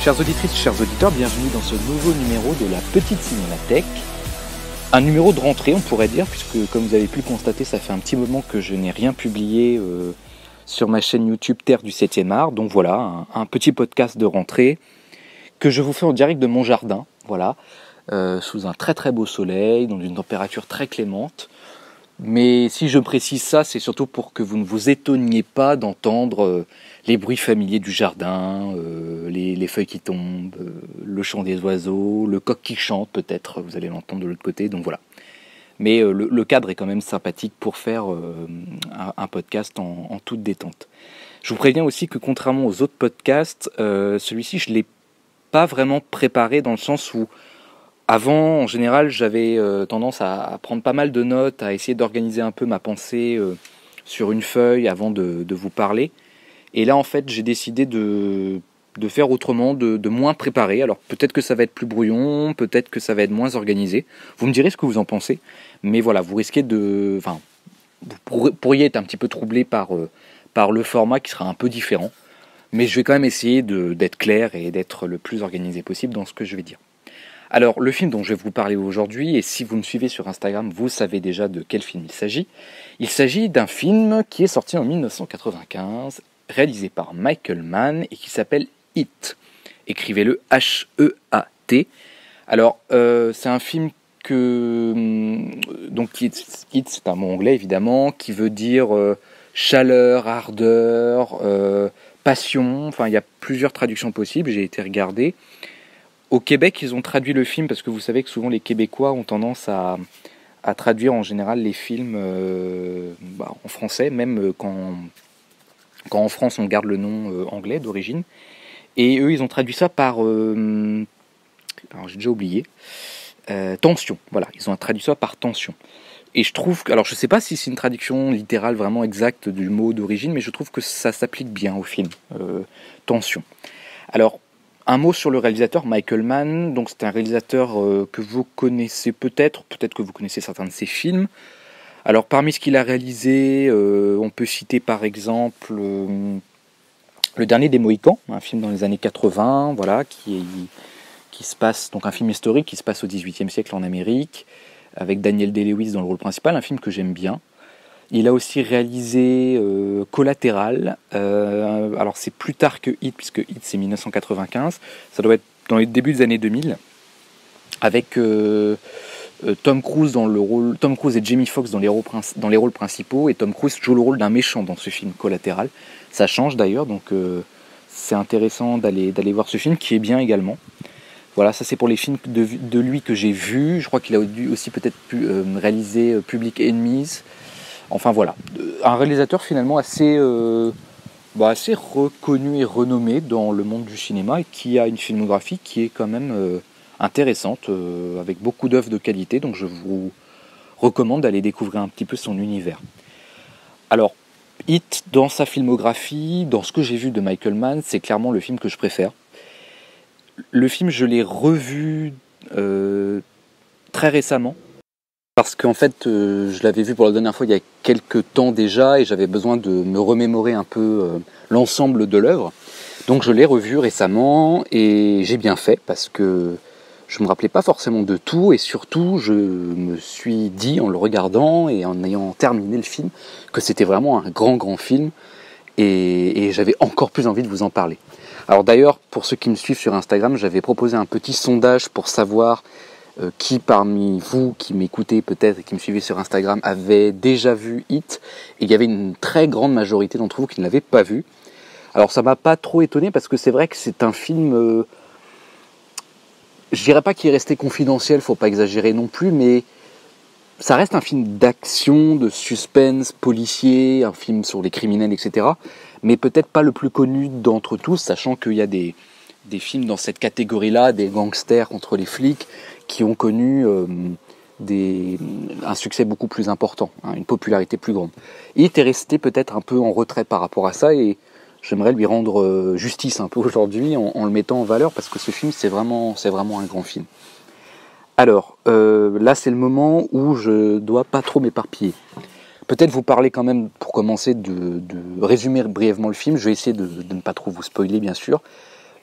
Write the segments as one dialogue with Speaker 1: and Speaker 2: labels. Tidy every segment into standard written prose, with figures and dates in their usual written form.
Speaker 1: Chères auditrices, chers auditeurs, bienvenue dans ce nouveau numéro de la Petite Cinémathèque. Un numéro de rentrée, on pourrait dire, puisque comme vous avez pu le constater, ça fait un petit moment que je n'ai rien publié sur ma chaîne YouTube Terre du 7e art. Donc voilà, un petit podcast de rentrée que je vous fais en direct de mon jardin, voilà, sous un très très beau soleil, dans une température très clémente. Mais si je précise ça, c'est surtout pour que vous ne vous étonniez pas d'entendre les bruits familiers du jardin, les feuilles qui tombent, le chant des oiseaux, le coq qui chante peut-être, vous allez l'entendre de l'autre côté, donc voilà. Mais le cadre est quand même sympathique pour faire un podcast en toute détente. Je vous préviens aussi que contrairement aux autres podcasts, celui-ci je ne l'ai pas vraiment préparé dans le sens où avant, en général, j'avais tendance à prendre pas mal de notes, à essayer d'organiser un peu ma pensée sur une feuille avant de vous parler. Et là, en fait, j'ai décidé de faire autrement, de moins préparer. Alors peut-être que ça va être plus brouillon, peut-être que ça va être moins organisé. Vous me direz ce que vous en pensez. Mais voilà, vous risquez de... Enfin, vous pourriez être un petit peu troublé par le format qui sera un peu différent. Mais je vais quand même essayer d'être clair et d'être le plus organisé possible dans ce que je vais dire. Alors, le film dont je vais vous parler aujourd'hui, et si vous me suivez sur Instagram, vous savez déjà de quel film il s'agit. Il s'agit d'un film qui est sorti en 1995, réalisé par Michael Mann et qui s'appelle It. Écrivez-le H-E-A-T. Alors, c'est un film donc It, c'est un mot anglais évidemment, qui veut dire chaleur, ardeur, passion. Enfin, il y a plusieurs traductions possibles, j'ai été regarder. Au Québec, ils ont traduit le film parce que vous savez que souvent les Québécois ont tendance à traduire en général les films en français, même quand en France on garde le nom anglais d'origine. Et eux, ils ont traduit ça par... alors j'ai déjà oublié. Tension, voilà, ils ont traduit ça par tension. Et je trouve que... Alors je sais pas si c'est une traduction littérale vraiment exacte du mot d'origine, mais je trouve que ça s'applique bien au film. Tension. Alors... Un mot sur le réalisateur, Michael Mann. Donc c'est un réalisateur que vous connaissez peut-être que vous connaissez certains de ses films. Alors parmi ce qu'il a réalisé, on peut citer par exemple Le Dernier des Mohicans, un film dans les années 80, voilà, qui se passe, donc un film historique qui se passe au XVIIIe siècle en Amérique, avec Daniel Day-Lewis dans le rôle principal, un film que j'aime bien. Il a aussi réalisé Collatéral. Alors c'est plus tard que It, puisque It c'est 1995. Ça doit être dans les débuts des années 2000, avec Tom Cruise et Jamie Foxx dans les rôles principaux, et Tom Cruise joue le rôle d'un méchant dans ce film Collatéral. Ça change d'ailleurs, donc c'est intéressant d'aller voir ce film qui est bien également. Voilà, ça c'est pour les films de lui que j'ai vus. Je crois qu'il a aussi peut-être pu réaliser Public Enemies. Enfin voilà, un réalisateur finalement assez reconnu et renommé dans le monde du cinéma et qui a une filmographie qui est quand même intéressante, avec beaucoup d'œuvres de qualité, donc je vous recommande d'aller découvrir un petit peu son univers. Alors, It, dans sa filmographie, dans ce que j'ai vu de Michael Mann, c'est clairement le film que je préfère. Le film, je l'ai revu très récemment, parce qu'en fait, je l'avais vu pour la dernière fois il y a quelques temps déjà, et j'avais besoin de me remémorer un peu l'ensemble de l'œuvre. Donc je l'ai revu récemment, et j'ai bien fait, parce que je ne me rappelais pas forcément de tout, et surtout je me suis dit en le regardant, et en ayant terminé le film, que c'était vraiment un grand film, et j'avais encore plus envie de vous en parler. Alors d'ailleurs, pour ceux qui me suivent sur Instagram, j'avais proposé un petit sondage pour savoir qui parmi vous qui m'écoutez peut-être et qui me suivez sur Instagram avait déjà vu It, et il y avait une très grande majorité d'entre vous qui ne l'avaient pas vu. Alors ça m'a pas trop étonné parce que c'est vrai que c'est un film, je dirais pas qu'il est resté confidentiel, faut pas exagérer non plus, mais ça reste un film d'action, de suspense, policier, un film sur les criminels, etc. Mais peut-être pas le plus connu d'entre tous, sachant qu'il y a des films dans cette catégorie-là, des gangsters contre les flics, qui ont connu un succès beaucoup plus important, une popularité plus grande. Il était resté peut-être un peu en retrait par rapport à ça, et j'aimerais lui rendre justice un peu aujourd'hui en le mettant en valeur, parce que ce film c'est vraiment un grand film. Alors, là c'est le moment où je dois pas trop m'éparpiller. Peut-être vous parler quand même, pour commencer, de résumer brièvement le film. Je vais essayer de ne pas trop vous spoiler, bien sûr.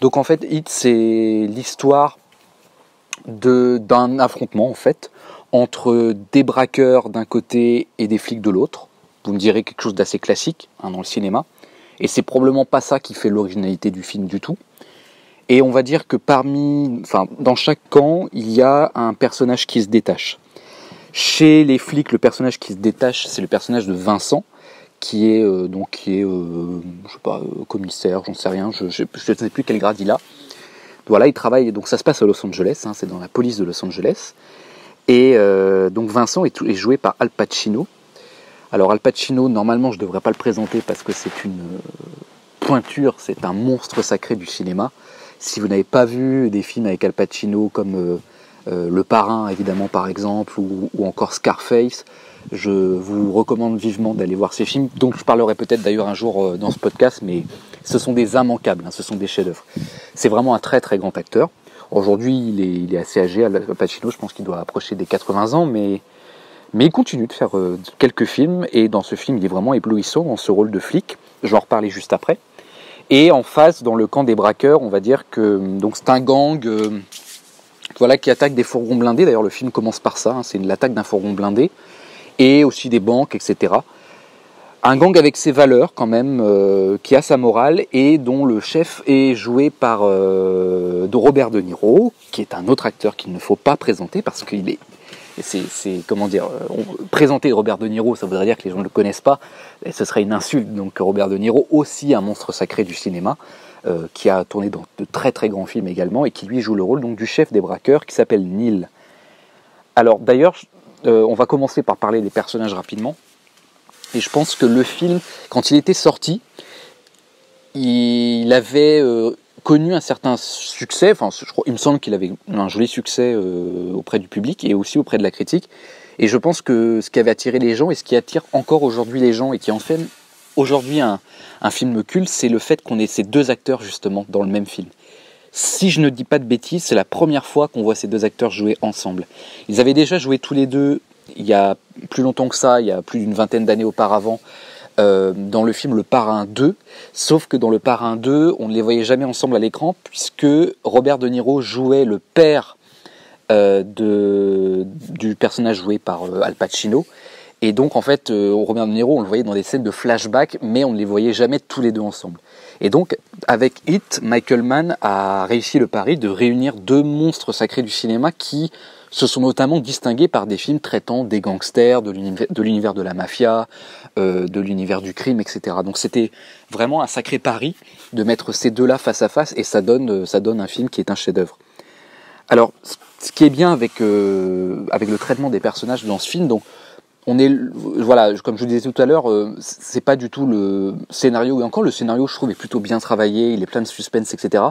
Speaker 1: Donc en fait, Heat, c'est l'histoire d'un affrontement en fait entre des braqueurs d'un côté et des flics de l'autre. Vous me direz quelque chose d'assez classique dans le cinéma. Et c'est probablement pas ça qui fait l'originalité du film du tout. Et on va dire que dans chaque camp, il y a un personnage qui se détache. Chez les flics, le personnage qui se détache, c'est le personnage de Vincent, qui est je sais pas, commissaire, j'en sais rien, je ne sais plus quel grade il a. Voilà, il travaille, donc ça se passe à Los Angeles, c'est dans la police de Los Angeles. Et donc Vincent est joué par Al Pacino. Alors Al Pacino, normalement je ne devrais pas le présenter parce que c'est une pointure, c'est un monstre sacré du cinéma. Si vous n'avez pas vu des films avec Al Pacino comme Le Parrain évidemment par exemple, ou encore Scarface, je vous recommande vivement d'aller voir ces films, dont je parlerai peut-être d'ailleurs un jour dans ce podcast, mais ce sont des immanquables, ce sont des chefs-d'œuvre. C'est vraiment un très très grand acteur. Aujourd'hui il est assez âgé, Al Pacino, je pense qu'il doit approcher des 80 ans, mais il continue de faire quelques films, et dans ce film il est vraiment éblouissant dans ce rôle de flic, je vais en reparler juste après. Et en face, dans le camp des braqueurs, on va dire que donc c'est un gang qui attaque des fourgons blindés. D'ailleurs, le film commence par ça, c'est l'attaque d'un fourgon blindé, et aussi des banques, etc. Un gang avec ses valeurs quand même, qui a sa morale, et dont le chef est joué par de Robert De Niro, qui est un autre acteur qu'il ne faut pas présenter parce qu'il est... présenter Robert De Niro, ça voudrait dire que les gens ne le connaissent pas, et ce serait une insulte. Donc Robert De Niro, aussi un monstre sacré du cinéma, qui a tourné dans de très très grands films également, et qui lui joue le rôle donc du chef des braqueurs, qui s'appelle Neil. Alors d'ailleurs, on va commencer par parler des personnages rapidement, et je pense que le film, quand il était sorti, il avait... connu un certain succès, il me semble qu'il avait un joli succès auprès du public et aussi auprès de la critique. Et je pense que ce qui avait attiré les gens et ce qui attire encore aujourd'hui les gens et qui en fait aujourd'hui un film culte, c'est le fait qu'on ait ces deux acteurs justement dans le même film. Si je ne dis pas de bêtises, c'est la première fois qu'on voit ces deux acteurs jouer ensemble. Ils avaient déjà joué tous les deux il y a plus longtemps que ça, il y a plus d'une vingtaine d'années auparavant, dans le film Le Parrain 2, sauf que dans Le Parrain 2, on ne les voyait jamais ensemble à l'écran, puisque Robert De Niro jouait le père du personnage joué par Al Pacino, et donc en fait Robert De Niro, on le voyait dans des scènes de flashback, mais on ne les voyait jamais tous les deux ensemble. Et donc avec Heat, Michael Mann a réussi le pari de réunir deux monstres sacrés du cinéma qui se sont notamment distingués par des films traitant des gangsters, de l'univers de la mafia, de l'univers du crime, etc. Donc c'était vraiment un sacré pari de mettre ces deux-là face à face, et ça donne un film qui est un chef-d'œuvre. Alors, ce qui est bien avec le traitement des personnages dans ce film, donc comme je vous disais tout à l'heure, c'est pas du tout le scénario, et encore le scénario, je trouve, est plutôt bien travaillé, il est plein de suspense, etc.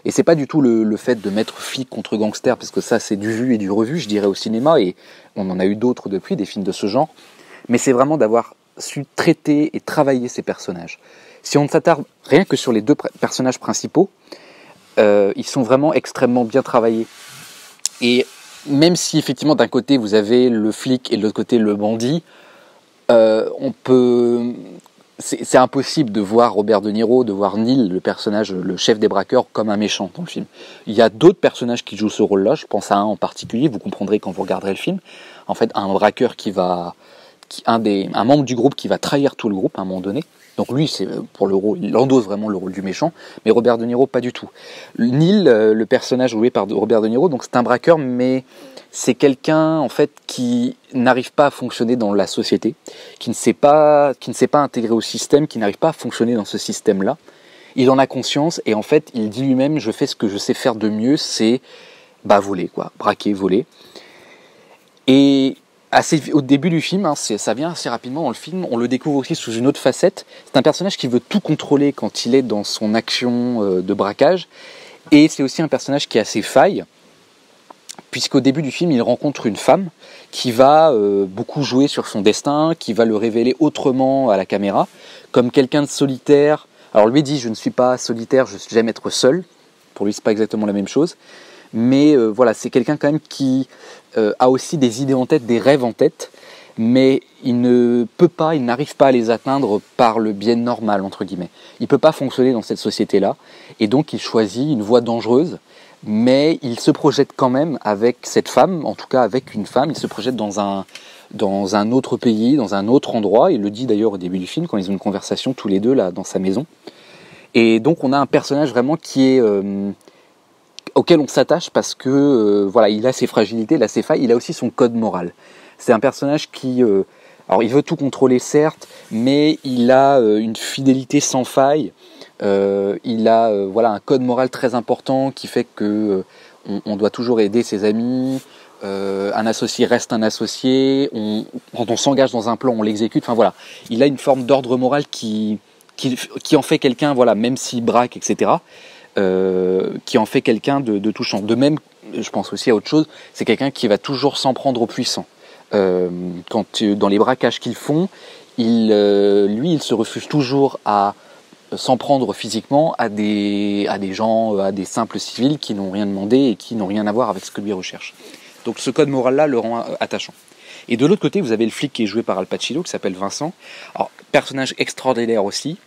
Speaker 1: Et c'est pas du tout le fait de mettre flic contre gangster, parce que ça c'est du vu et du revu, je dirais, au cinéma, et on en a eu d'autres depuis, des films de ce genre, mais c'est vraiment d'avoir su traiter et travailler ces personnages. Si on ne s'attarde rien que sur les deux personnages principaux, ils sont vraiment extrêmement bien travaillés. Et même si effectivement d'un côté vous avez le flic et de l'autre côté le bandit, c'est impossible de voir Robert De Niro, de voir Neil, le personnage, le chef des braqueurs, comme un méchant dans le film. Il y a d'autres personnages qui jouent ce rôle-là, je pense à un en particulier, vous comprendrez quand vous regarderez le film. En fait, un braqueur un membre du groupe qui va trahir tout le groupe à un moment donné. Donc lui, c'est pour le rôle, il endosse vraiment le rôle du méchant, mais Robert De Niro, pas du tout. Neil, le personnage joué par Robert De Niro, donc c'est un braqueur, mais c'est quelqu'un en fait qui n'arrive pas à fonctionner dans la société, qui ne s'est pas intégré au système, qui n'arrive pas à fonctionner dans ce système-là. Il en a conscience, et en fait, il dit lui-même, je fais ce que je sais faire de mieux, c'est voler, braquer, voler. Et au début du film, ça vient assez rapidement dans le film, on le découvre aussi sous une autre facette. C'est un personnage qui veut tout contrôler quand il est dans son action de braquage, et c'est aussi un personnage qui a ses failles, puisqu'au début du film, il rencontre une femme qui va beaucoup jouer sur son destin, qui va le révéler autrement à la caméra, comme quelqu'un de solitaire. Alors lui dit, je ne suis pas solitaire, j'aime être seul. Pour lui, c'est pas exactement la même chose. Mais c'est quelqu'un quand même qui a aussi des idées en tête, des rêves en tête, mais il n'arrive pas à les atteindre par le biais normal, entre guillemets. Il ne peut pas fonctionner dans cette société-là, et donc il choisit une voie dangereuse, mais il se projette quand même avec cette femme, en tout cas avec une femme, il se projette dans un autre pays, dans un autre endroit, il le dit d'ailleurs au début du film, quand ils ont une conversation tous les deux là dans sa maison. Et donc on a un personnage vraiment qui est... auquel on s'attache parce que voilà, il a ses fragilités, il a ses failles, il a aussi son code moral. C'est un personnage qui... alors il veut tout contrôler certes, mais il a une fidélité sans faille, il a voilà, un code moral très important qui fait que on doit toujours aider ses amis, un associé reste un associé, quand on s'engage dans un plan, on l'exécute, enfin voilà. Il a une forme d'ordre moral qui en fait quelqu'un, voilà, même s'il braque, etc., qui en fait quelqu'un de touchant. De même, je pense aussi à autre chose, c'est quelqu'un qui va toujours s'en prendre aux puissants. Dans les braquages qu'ils font, il se refuse toujours à s'en prendre physiquement à des gens, à des simples civils qui n'ont rien demandé et qui n'ont rien à voir avec ce que lui recherche. Donc ce code moral-là le rend attachant. Et de l'autre côté, vous avez le flic qui est joué par Al Pacino, qui s'appelle Vincent. Alors, personnage extraordinaire aussi.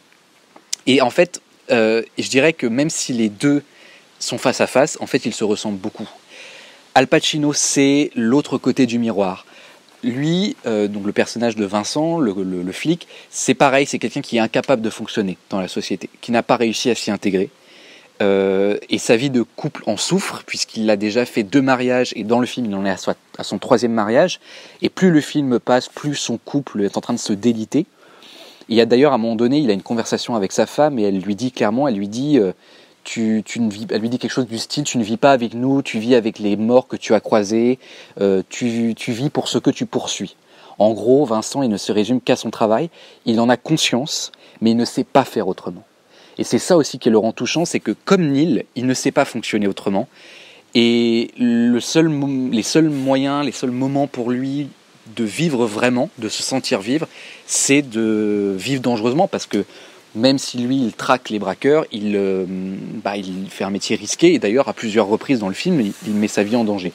Speaker 1: Et en fait, je dirais que même si les deux sont face à face, en fait, ils se ressemblent beaucoup. Al Pacino, c'est l'autre côté du miroir. Lui, donc le personnage de Vincent, le flic, c'est pareil, c'est quelqu'un qui est incapable de fonctionner dans la société, qui n'a pas réussi à s'y intégrer. Et sa vie de couple en souffre, puisqu'il a déjà fait 2 mariages, et dans le film, il en est à son 3e mariage. Et plus le film passe, plus son couple est en train de se déliter. Il y a d'ailleurs, à un moment donné, il a une conversation avec sa femme, et elle lui dit clairement, elle lui dit quelque chose du style, tu ne vis pas avec nous, tu vis avec les morts que tu as croisés, tu vis pour ce que tu poursuis. En gros, Vincent, il ne se résume qu'à son travail, il en a conscience, mais il ne sait pas faire autrement. Et c'est ça aussi qui le rend touchant, c'est que comme Neil, il ne sait pas fonctionner autrement, et les seuls moyens, les seuls moments pour lui de vivre vraiment, de se sentir vivre, c'est de vivre dangereusement, parce que même si lui, il traque les braqueurs, il fait un métier risqué, et d'ailleurs, à plusieurs reprises dans le film, il met sa vie en danger.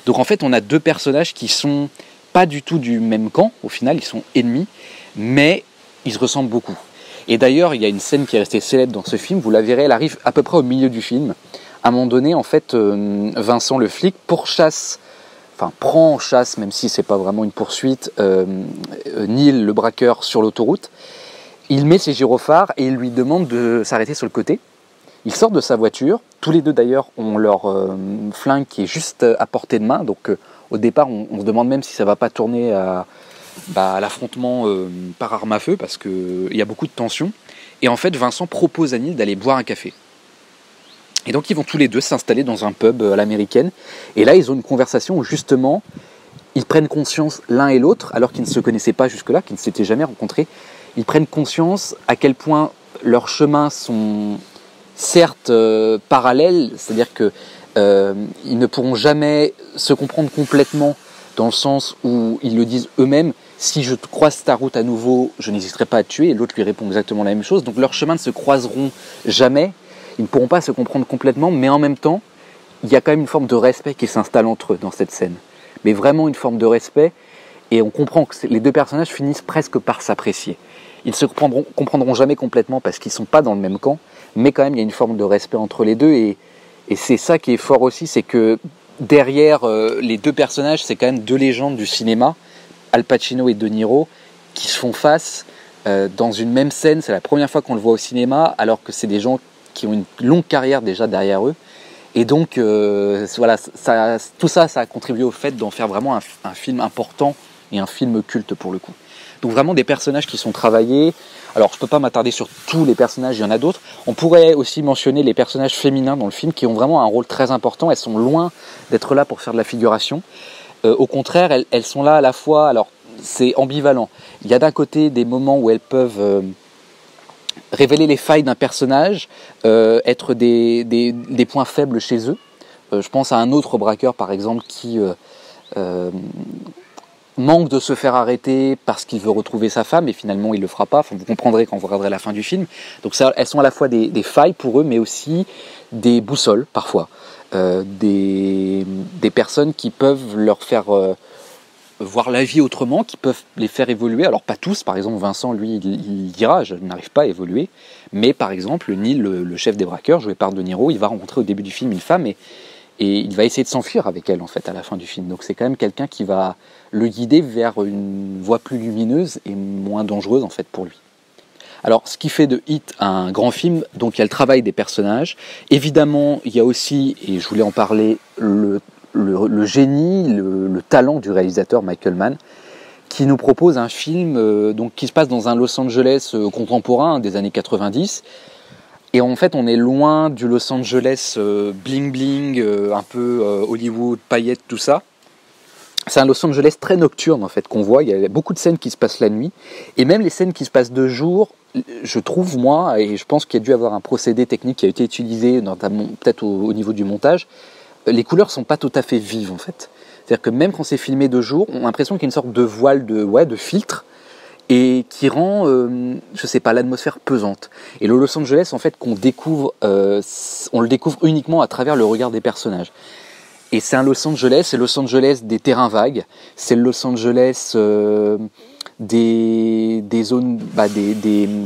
Speaker 1: Donc en fait, on a 2 personnages qui sont pas du tout du même camp, au final, ils sont ennemis, mais ils se ressemblent beaucoup. Et d'ailleurs, il y a une scène qui est restée célèbre dans ce film, vous la verrez, elle arrive à peu près au milieu du film. À un moment donné, en fait, Vincent le flic prend en chasse, même si c'est pas vraiment une poursuite, Neil le braqueur sur l'autoroute. Il met ses gyrophares et il lui demande de s'arrêter sur le côté. Ils sortent de sa voiture, tous les deux d'ailleurs ont leur flingue qui est juste à portée de main, donc au départ on se demande même si ça va pas tourner à l'affrontement par arme à feu, parce qu'il y a beaucoup de tension. Et en fait, Vincent propose à Neil d'aller boire un café. Et donc ils vont tous les deux s'installer dans un pub à l'américaine, et là ils ont une conversation où justement ils prennent conscience l'un et l'autre, alors qu'ils ne se connaissaient pas jusque-là, qu'ils ne s'étaient jamais rencontrés, ils prennent conscience à quel point leurs chemins sont certes parallèles, c'est-à-dire que ils ne pourront jamais se comprendre complètement, dans le sens où ils le disent eux-mêmes, si je croise ta route à nouveau, je n'hésiterai pas à te tuer, et l'autre lui répond exactement la même chose, donc leurs chemins ne se croiseront jamais, ils ne pourront pas se comprendre complètement, mais en même temps, il y a quand même une forme de respect qui s'installe entre eux dans cette scène, mais vraiment une forme de respect, et on comprend que les 2 personnages finissent presque par s'apprécier. Ils ne se comprendront jamais complètement parce qu'ils ne sont pas dans le même camp, mais quand même il y a une forme de respect entre les deux, et c'est ça qui est fort aussi, c'est que derrière les 2 personnages, c'est quand même 2 légendes du cinéma, Al Pacino et De Niro, qui se font face dans une même scène. C'est la première fois qu'on le voit au cinéma, alors que c'est des gens qui ont une longue carrière déjà derrière eux. Et donc, voilà, tout ça a contribué au fait d'en faire vraiment un film important et un film culte pour le coup. Donc vraiment des personnages qui sont travaillés. Alors je ne peux pas m'attarder sur tous les personnages, il y en a d'autres. On pourrait aussi mentionner les personnages féminins dans le film qui ont vraiment un rôle très important. Elles sont loin d'être là pour faire de la figuration. Au contraire, elles sont là à la fois, alors c'est ambivalent. Il y a d'un côté des moments où elles peuvent révéler les failles d'un personnage, être des points faibles chez eux. Je pense à un autre braqueur par exemple qui manque de se faire arrêter parce qu'il veut retrouver sa femme et finalement il ne le fera pas. Enfin, vous comprendrez quand vous regarderez la fin du film. Donc ça, elles sont à la fois des failles pour eux, mais aussi des boussoles parfois. Des personnes qui peuvent leur faire voir la vie autrement, qui peuvent les faire évoluer. Alors pas tous, par exemple Vincent, lui, il dira je n'arrive pas à évoluer, mais par exemple Neil, le chef des braqueurs, joué par De Niro, il va rencontrer au début du film une femme et il va essayer de s'enfuir avec elle en fait à la fin du film. Donc c'est quand même quelqu'un qui va le guider vers une voie plus lumineuse et moins dangereuse en fait pour lui. Alors, ce qui fait de Heat un grand film, donc il y a le travail des personnages. Évidemment, il y a aussi, et je voulais en parler, le génie, le talent du réalisateur Michael Mann, qui nous propose un film donc, qui se passe dans un Los Angeles contemporain des années 90. Et en fait, on est loin du Los Angeles bling bling, un peu Hollywood, paillettes, tout ça. C'est un Los Angeles très nocturne en fait qu'on voit. Il y a beaucoup de scènes qui se passent la nuit, et même les scènes qui se passent de jour. Je trouve moi, et je pense qu'il y a dû avoir un procédé technique qui a été utilisé, notamment peut-être au niveau du montage. Les couleurs sont pas tout à fait vives en fait. C'est-à-dire que même quand c'est filmé de jour, on a l'impression qu'il y a une sorte de voile de filtre et qui rend, je sais pas, l'atmosphère pesante. Et le Los Angeles en fait qu'on découvre, on le découvre uniquement à travers le regard des personnages. Et c'est un Los Angeles, c'est Los Angeles des terrains vagues, c'est le Los Angeles des zones,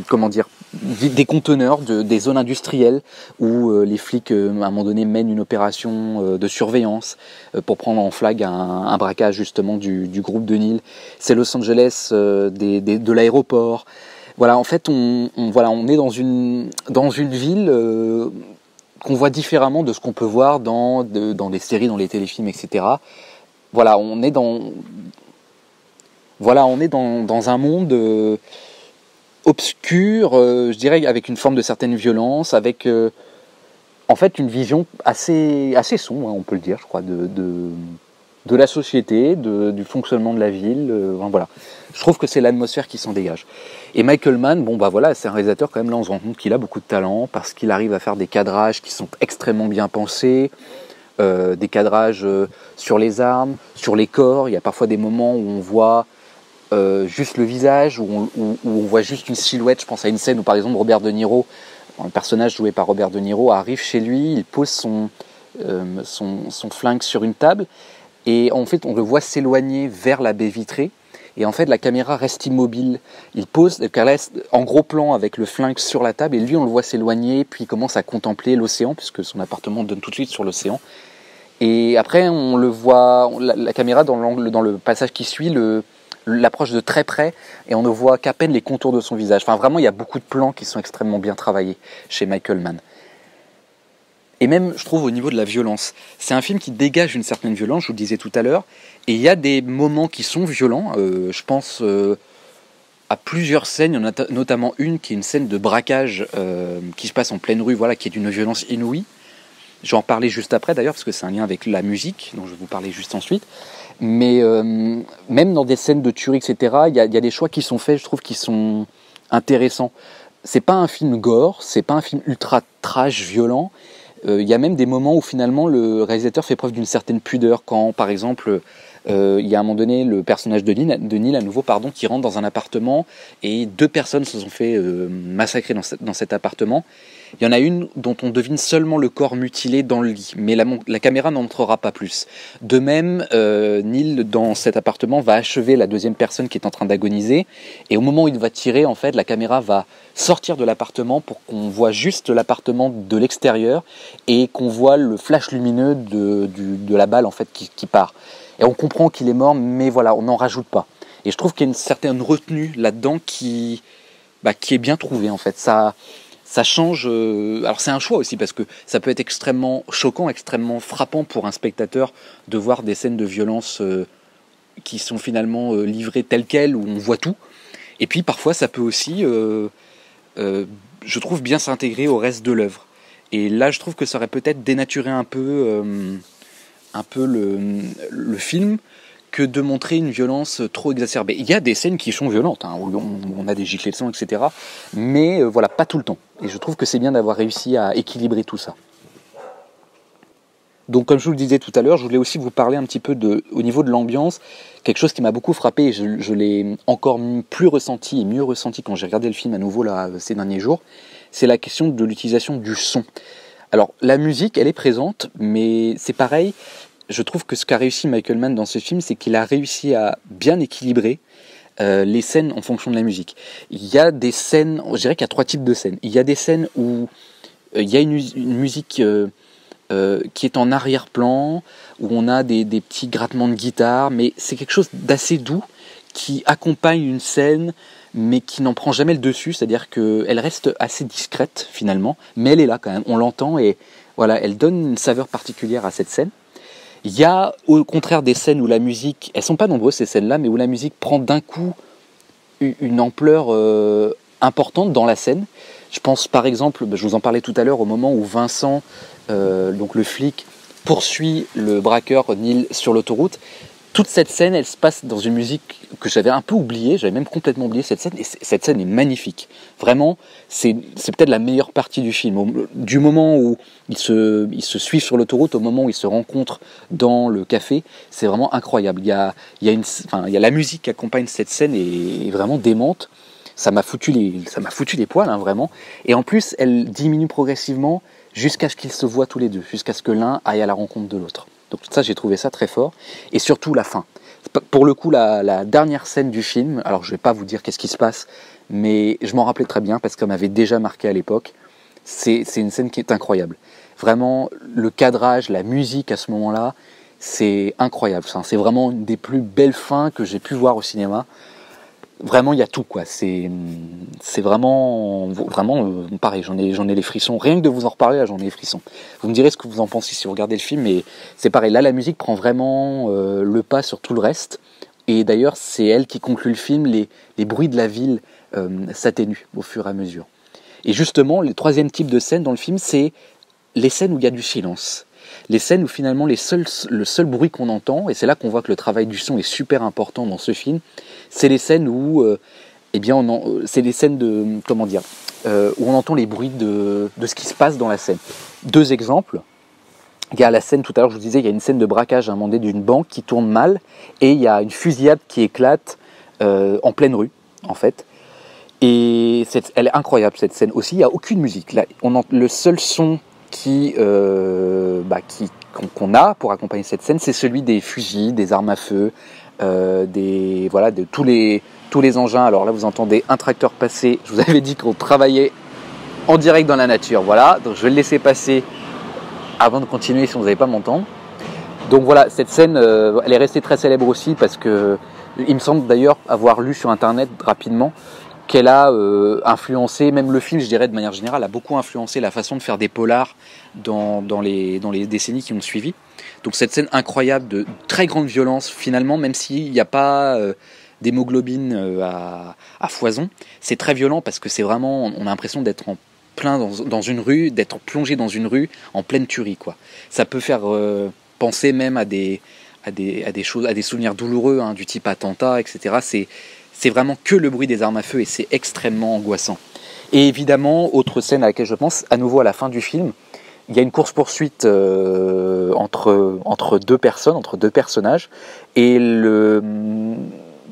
Speaker 1: comment dire, des conteneurs, des zones industrielles où les flics à un moment donné mènent une opération de surveillance pour prendre en flag un braquage justement du groupe de Neil. C'est Los Angeles de l'aéroport. Voilà, en fait, on est dans une ville qu'on voit différemment de ce qu'on peut voir dans les séries, dans les téléfilms, etc. Voilà, on est dans un monde obscur, je dirais, avec une forme de certaine violence, avec en fait une vision assez sombre, hein, on peut le dire, je crois, de la société, du fonctionnement de la ville. Voilà. Je trouve que c'est l'atmosphère qui s'en dégage. Et Michael Mann, c'est un réalisateur quand même, là on se rend compte qu'il a beaucoup de talent, parce qu'il arrive à faire des cadrages qui sont extrêmement bien pensés, des cadrages sur les armes, sur les corps. Il y a parfois des moments où on voit juste le visage, où on voit juste une silhouette. Je pense à une scène où par exemple Robert De Niro, le personnage joué par Robert De Niro, arrive chez lui, il pose son flingue sur une table, et en fait on le voit s'éloigner vers la baie vitrée. Et en fait, la caméra reste immobile. Il pose, elle reste en gros plan avec le flingue sur la table, et lui, on le voit s'éloigner, puis il commence à contempler l'océan, puisque son appartement donne tout de suite sur l'océan. Et après, on le voit, la caméra, dans le passage qui suit, l'approche de très près, et on ne voit qu'à peine les contours de son visage. Enfin, vraiment, il y a beaucoup de plans qui sont extrêmement bien travaillés chez Michael Mann. Et même, je trouve, au niveau de la violence. C'est un film qui dégage une certaine violence, je vous le disais tout à l'heure, et il y a des moments qui sont violents. Je pense à plusieurs scènes, il y en a notamment une qui est une scène de braquage qui se passe en pleine rue, voilà, qui est d'une violence inouïe. Je vais en parler juste après d'ailleurs, parce que c'est un lien avec la musique, dont je vais vous parler juste ensuite. Mais même dans des scènes de tuerie, etc., il y a des choix qui sont faits, je trouve, qui sont intéressants. C'est pas un film gore, c'est pas un film ultra trash, violent. Il y a même des moments où finalement le réalisateur fait preuve d'une certaine pudeur, quand par exemple il y a à un moment donné le personnage de Neil à nouveau, qui rentre dans un appartement, et 2 personnes se sont fait massacrer dans cet appartement. Il y en a une dont on devine seulement le corps mutilé dans le lit, mais la caméra n'en montrera pas plus. De même, Neil, dans cet appartement, va achever la 2e personne qui est en train d'agoniser, et au moment où il va tirer, en fait, la caméra va sortir de l'appartement pour qu'on voit juste l'appartement de l'extérieur, et qu'on voit le flash lumineux de la balle en fait, qui part. Et on comprend qu'il est mort, mais voilà, on n'en rajoute pas. Et je trouve qu'il y a une certaine retenue là-dedans qui est bien trouvée, en fait. Ça change. Alors c'est un choix aussi, parce que ça peut être extrêmement choquant, extrêmement frappant pour un spectateur de voir des scènes de violence qui sont finalement livrées telles quelles, où on voit tout. Et puis parfois ça peut aussi, je trouve, bien s'intégrer au reste de l'œuvre. Et là je trouve que ça aurait peut-être dénaturé un peu le film, que de montrer une violence trop exacerbée. Il y a des scènes qui sont violentes, hein, où on a des giclées de sang, etc. Mais voilà, pas tout le temps. Et je trouve que c'est bien d'avoir réussi à équilibrer tout ça. Donc comme je vous le disais tout à l'heure, je voulais aussi vous parler un petit peu au niveau de l'ambiance, quelque chose qui m'a beaucoup frappé, et je l'ai encore plus ressenti et mieux ressenti quand j'ai regardé le film à nouveau là, ces derniers jours, c'est la question de l'utilisation du son. Alors la musique, elle est présente, mais c'est pareil, je trouve que ce qu'a réussi Michael Mann dans ce film, c'est qu'il a réussi à bien équilibrer les scènes en fonction de la musique. Il y a des scènes, je dirais qu'il y a 3 types de scènes. Il y a des scènes où il y a une musique qui est en arrière-plan, où on a des petits grattements de guitare, mais c'est quelque chose d'assez doux qui accompagne une scène, mais qui n'en prend jamais le dessus, c'est-à-dire qu'elle reste assez discrète finalement, mais elle est là quand même, on l'entend et voilà, elle donne une saveur particulière à cette scène. Il y a au contraire des scènes où la musique, elles sont pas nombreuses ces scènes-là, mais où la musique prend d'un coup une ampleur importante dans la scène. Je pense par exemple, je vous en parlais tout à l'heure, au moment où Vincent, donc le flic, poursuit le braqueur Neil sur l'autoroute. Toute cette scène, elle se passe dans une musique que j'avais un peu oubliée, j'avais même complètement oublié cette scène, et cette scène est magnifique. Vraiment, c'est peut-être la meilleure partie du film. Du moment où ils se suivent sur l'autoroute, au moment où ils se rencontrent dans le café, c'est vraiment incroyable. Il y a la musique qui accompagne cette scène est vraiment démente. Ça m'a foutu les poils, hein, vraiment. Et en plus, elle diminue progressivement jusqu'à ce qu'ils se voient tous les deux, jusqu'à ce que l'un aille à la rencontre de l'autre. Donc ça, j'ai trouvé ça très fort. Et surtout la fin. Pour le coup, la dernière scène du film, alors je ne vais pas vous dire qu'est-ce qui se passe, mais je m'en rappelais très bien parce qu'elle m'avait déjà marqué à l'époque. C'est une scène qui est incroyable. Vraiment, le cadrage, la musique à ce moment-là, c'est incroyable. C'est vraiment une des plus belles fins que j'ai pu voir au cinéma. Vraiment, il y a tout, quoi. C'est vraiment pareil. J'en ai les frissons. Rien que de vous en reparler, là, j'en ai les frissons. Vous me direz ce que vous en pensez si vous regardez le film, mais c'est pareil. Là, la musique prend vraiment le pas sur tout le reste. Et d'ailleurs, c'est elle qui conclut le film. Les bruits de la ville s'atténuent au fur et à mesure. Et justement, le 3e type de scène dans le film, c'est les scènes où il y a du silence. Les scènes où finalement le seul bruit qu'on entend, et c'est là qu'on voit que le travail du son est super important dans ce film, c'est les scènes où, c'est les scènes de, où on entend les bruits de ce qui se passe dans la scène. 2 exemples. Il y a la scène, tout à l'heure je vous disais, il y a une scène de braquage à un moment donné d'une banque qui tourne mal, et il y a une fusillade qui éclate en pleine rue, en fait. Et elle est incroyable cette scène aussi, il n'y a aucune musique. Là, le seul son qu'on a pour accompagner cette scène, c'est celui des fusils, des armes à feu, de tous les engins. Alors là, vous entendez un tracteur passer. Je vous avais dit qu'on travaillait en direct dans la nature. Voilà, donc je vais le laisser passer avant de continuer si vous n'allez pas m'entendre. Donc voilà, cette scène, elle est restée très célèbre aussi parce que il me semble d'ailleurs avoir lu sur internet rapidement qu'elle a influencé, même le film, je dirais de manière générale, a beaucoup influencé la façon de faire des polars dans les décennies qui ont suivi. Donc cette scène incroyable de très grande violence, finalement, même s'il n'y a pas d'hémoglobine à foison, c'est très violent parce que c'est vraiment, on a l'impression d'être en plein dans une rue, d'être plongé dans une rue en pleine tuerie, quoi. Ça peut faire penser même à des choses, à des souvenirs douloureux, hein, du type attentat, etc. C'est vraiment que le bruit des armes à feu et c'est extrêmement angoissant. Et évidemment, autre scène à laquelle je pense, à nouveau à la fin du film, il y a une course-poursuite entre 2 personnes, entre 2 personnages, et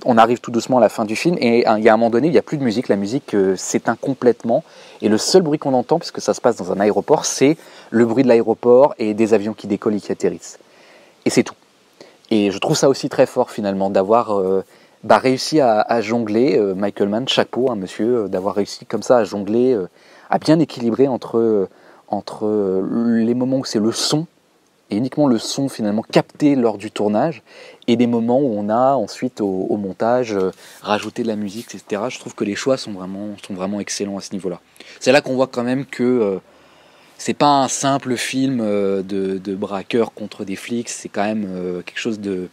Speaker 1: on arrive tout doucement à la fin du film, et il y a un moment donné, il n'y a plus de musique, la musique s'éteint complètement, et le seul bruit qu'on entend, puisque ça se passe dans un aéroport, c'est le bruit de l'aéroport et des avions qui décollent et qui atterrissent. Et c'est tout. Et je trouve ça aussi très fort finalement, d'avoir réussi à jongler, Michael Mann, chapeau, hein, monsieur, d'avoir réussi comme ça à jongler, à bien équilibrer entre les moments où c'est le son, et uniquement le son finalement capté lors du tournage, et des moments où on a ensuite au montage rajouté de la musique, etc. Je trouve que les choix sont vraiment excellents à ce niveau-là. C'est là qu'on voit quand même que c'est pas un simple film de braqueurs contre des flics, c'est quand même quelque chose de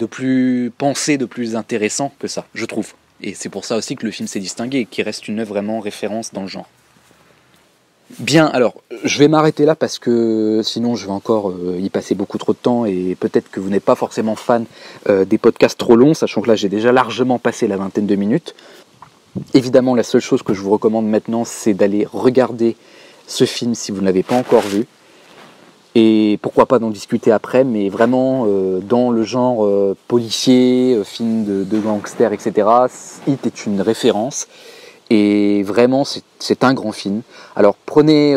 Speaker 1: plus pensé, de plus intéressant que ça, je trouve. Et c'est pour ça aussi que le film s'est distingué et qu'il reste une œuvre vraiment référence dans le genre. Bien, alors, je vais m'arrêter là parce que sinon je vais encore y passer beaucoup trop de temps et peut-être que vous n'êtes pas forcément fan des podcasts trop longs, sachant que là j'ai déjà largement passé la 20aine de minutes. Évidemment, la seule chose que je vous recommande maintenant, c'est d'aller regarder ce film si vous ne l'avez pas encore vu. Et pourquoi pas d'en discuter après, mais vraiment dans le genre policier, film de gangsters, etc. Hit est une référence. Et vraiment, c'est un grand film. Alors prenez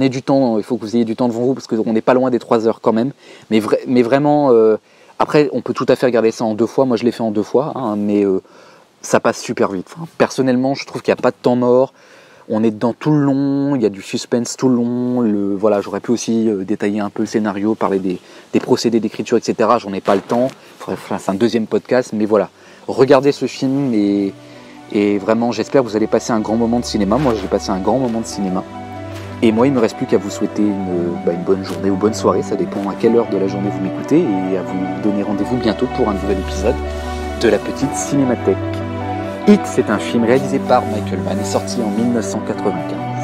Speaker 1: du temps, il faut que vous ayez du temps devant vous, parce qu'on n'est pas loin des 3 heures quand même. Mais vraiment, après, on peut tout à fait regarder ça en 2 fois. Moi, je l'ai fait en 2 fois, hein, mais ça passe super vite. Enfin, personnellement, je trouve qu'il n'y a pas de temps mort. On est dedans tout le long, il y a du suspense tout le long. Voilà, j'aurais pu aussi détailler un peu le scénario, parler des procédés d'écriture, etc. J'en ai pas le temps. C'est un deuxième podcast, mais voilà. Regardez ce film et vraiment, j'espère que vous allez passer un grand moment de cinéma. Moi, j'ai passé un grand moment de cinéma. Et moi, il ne me reste plus qu'à vous souhaiter une bonne journée ou bonne soirée. Ça dépend à quelle heure de la journée vous m'écoutez. Et à vous donner rendez-vous bientôt pour un nouvel épisode de la petite Cinémathèque. Hit, c'est un film réalisé par Michael Mann et sorti en 1995.